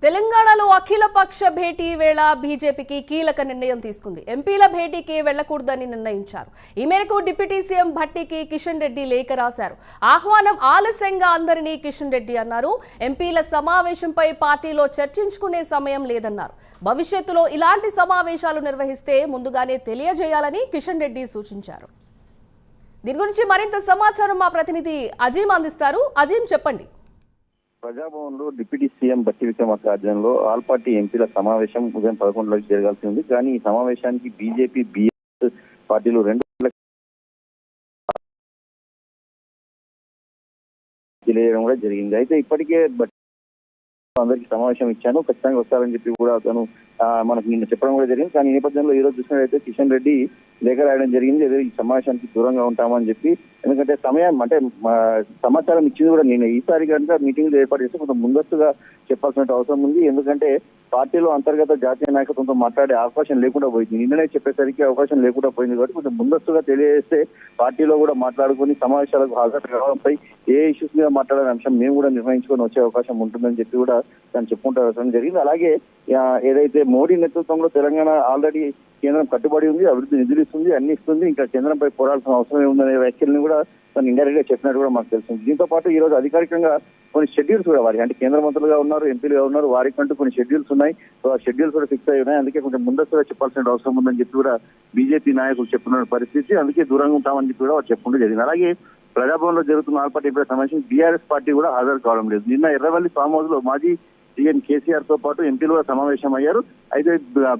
తెలంగాణలో అఖిలపక్ష భేటీ వేళ బీజేపీకి కీలక నిర్ణయం తీసుకుంది. ఎంపీల భేటీకి వెళ్లకూడదని నిర్ణయించారు. ఈ మేరకు డిప్యూటీ సీఎం భట్టికి కిషన్ రెడ్డి లేఖ రాశారు. ఆహ్వానం ఆలస్యంగా అందరినీ కిషన్ రెడ్డి అన్నారు. ఎంపీల సమావేశంపై పార్టీలో చర్చించుకునే సమయం లేదన్నారు. భవిష్యత్తులో ఇలాంటి సమావేశాలు నిర్వహిస్తే ముందుగానే తెలియజేయాలని కిషన్ రెడ్డి సూచించారు. దీని గురించి మరింత సమాచారం మా ప్రతినిధి అజీం అందిస్తారు. అజీం, చెప్పండి. ప్రజాభవన్లో డిప్యూటీ సీఎం బట్టి విక్రమార్క ఆధ్వర్యంలో ఆల్ పార్టీ ఎంపీల సమావేశం ఉదయం 11 జరగాల్సి ఉంది. కానీ ఈ సమావేశానికి బీజేపీ, బీఆర్ఎస్ పార్టీలు రెండు తెలియడం కూడా జరిగింది. అయితే ఇప్పటికే అందరికీ సమావేశం ఇచ్చాను, ఖచ్చితంగా వస్తారని చెప్పి కూడా అతను మనకు నిన్న చెప్పడం కూడా జరిగింది. కానీ ఈ నేపథ్యంలో ఈ రోజు చూసినట్లయితే కిషన్ రెడ్డి లేఖ రాయడం జరిగింది. ఏదో ఈ సమావేశానికి దూరంగా ఉంటామని చెప్పి, ఎందుకంటే సమయం అంటే సమాచారం ఇచ్చింది కూడా నేను ఈసారి కనుక మీటింగ్లు ఏర్పాటు చేస్తే కొంచెం ముందస్తుగా చెప్పాల్సిన అవసరం ఉంది. ఎందుకంటే పార్టీలో అంతర్గత జాతీయ నాయకత్వంతో మాట్లాడే అవకాశం లేకుండా పోయింది. నిన్ననే చెప్పేసరికి అవకాశం లేకుండా పోయింది కాబట్టి కొంచెం ముందస్తుగా తెలియజేస్తే పార్టీలో కూడా మాట్లాడుకుని సమావేశాలకు హాజరు కావడంపై ఏ ఇష్యూస్ మీద మాట్లాడే అంశం మేము కూడా నిర్ణయించుకొని వచ్చే అవకాశం ఉంటుందని చెప్పి కూడా దాన్ని చెప్పుకుంటూ జరిగింది. అలాగే ఏదైతే మోడీ నేతృత్వంలో తెలంగాణ ఆల్రెడీ కేంద్రం కట్టుబడి ఉంది, అభివృద్ధి నిధులు ఇస్తుంది, అన్ని ఇస్తుంది, ఇంకా కేంద్రంపై పోరాడాల్సిన అవసరం ఉందనే వ్యాఖ్యలను కూడా తను ఇండైరెక్ట్ గా చెప్పినట్టు కూడా మాకు తెలుస్తుంది. దీంతో పాటు ఈ రోజు అధికారికంగా కొన్ని షెడ్యూల్స్ కూడా వారికి, అంటే కేంద్ర మంత్రులుగా ఉన్నారు, ఎంపీలుగా ఉన్నారు, వారికంటూ కొన్ని షెడ్యూల్స్ ఉన్నాయి. సో ఆ షెడ్యూల్స్ కూడా ఫిక్స్ అయి ఉన్నాయి. అందుకే కొంచెం ముందస్తుగా చెప్పాల్సిన అవసరం ఉందని చెప్పి కూడా బీజేపీ నాయకులు చెప్తున్న పరిస్థితి, అందుకే దూరంగా ఉంటామని చెప్పి కూడా వారు చెప్పుకుంటూ జరిగింది. అలాగే ప్రజాభవన్ లో జరుగుతున్న ఆల్ పార్టీ ఎంపీల సమావేశం బీఆర్ఎస్ పార్టీ కూడా హాజరు కావడం లేదు. నిన్న ఎర్రవల్లి ఫామ్ హౌస్ లో మాజీ సీఎం కేసీఆర్ తో పాటు ఎంపీలు కూడా సమావేశం అయ్యారు. అయితే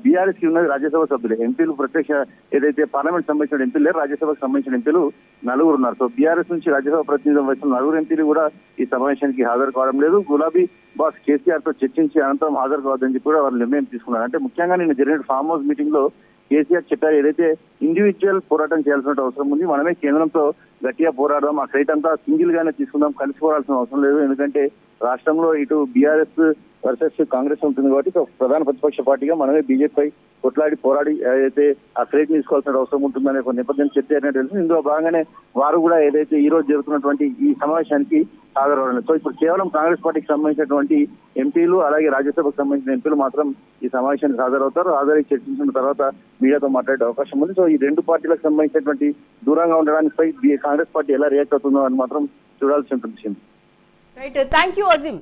బీఆర్ఎస్ కి ఉన్నది రాజ్యసభ సభ్యులు, ఎంపీలు ప్రత్యక్ష ఏదైతే పార్లమెంట్ సంబంధించిన ఎంపీలు లేరు, రాజ్యసభకు సంబంధించిన ఎంపీలు 4 ఉన్నారు. సో బీఆర్ఎస్ నుంచి రాజ్యసభ ప్రతినిధులు వచ్చిన 4 ఎంపీలు కూడా ఈ సమావేశానికి హాజరు కావడం లేదు. గులాబీ బాస్ కేసీఆర్ తో చర్చించి అనంతరం హాజరు కావద్దని చెప్పి కూడా వారు నిర్ణయం తీసుకున్నారు. అంటే ముఖ్యంగా నిన్న జరిగిన ఫామ్ హౌస్ మీటింగ్ లో కేసీఆర్ చెప్పారు, ఏదైతే ఇండివిజువల్ పోరాటం చేయాల్సిన అవసరం ఉంది, మనమే కేంద్రంతో గట్టిగా పోరాడదాం, ఆ క్రెడిట్ అంతా సింగిల్ గానే తీసుకుందాం, కలిసి పోరాడాల్సిన అవసరం లేదు. ఎందుకంటే రాష్ట్రంలో ఇటు బీఆర్ఎస్ వర్సెస్ కాంగ్రెస్ ఉంటుంది కాబట్టి ప్రధాన ప్రతిపక్ష పార్టీగా మనమే బీజేపీ కొట్లాడి పోరాడి ఏదైతే ఆ క్రెడిట్ తీసుకోవాల్సిన అవసరం ఉంటుందనే ఒక నేపథ్యం చెప్పారని తెలుసు. ఇందులో భాగంగానే వారు కూడా ఏదైతే ఈ రోజు జరుగుతున్నటువంటి ఈ సమావేశానికి హాజరవడం. సో ఇప్పుడు కేవలం కాంగ్రెస్ పార్టీకి సంబంధించినటువంటి ఎంపీలు అలాగే రాజ్యసభకు సంబంధించిన ఎంపీలు మాత్రం ఈ సమావేశానికి హాజరవుతారు. హాజరై చర్చించిన తర్వాత మీడియాతో మాట్లాడే అవకాశం ఉంది. సో ఈ రెండు పార్టీలకు సంబంధించినటువంటి దూరంగా ఉండడానికి కాంగ్రెస్ పార్టీ ఎలా రియాక్ట్ అవుతుందో అని మాత్రం చూడాల్సి ఉంటుంది. Right, thank you Azeem.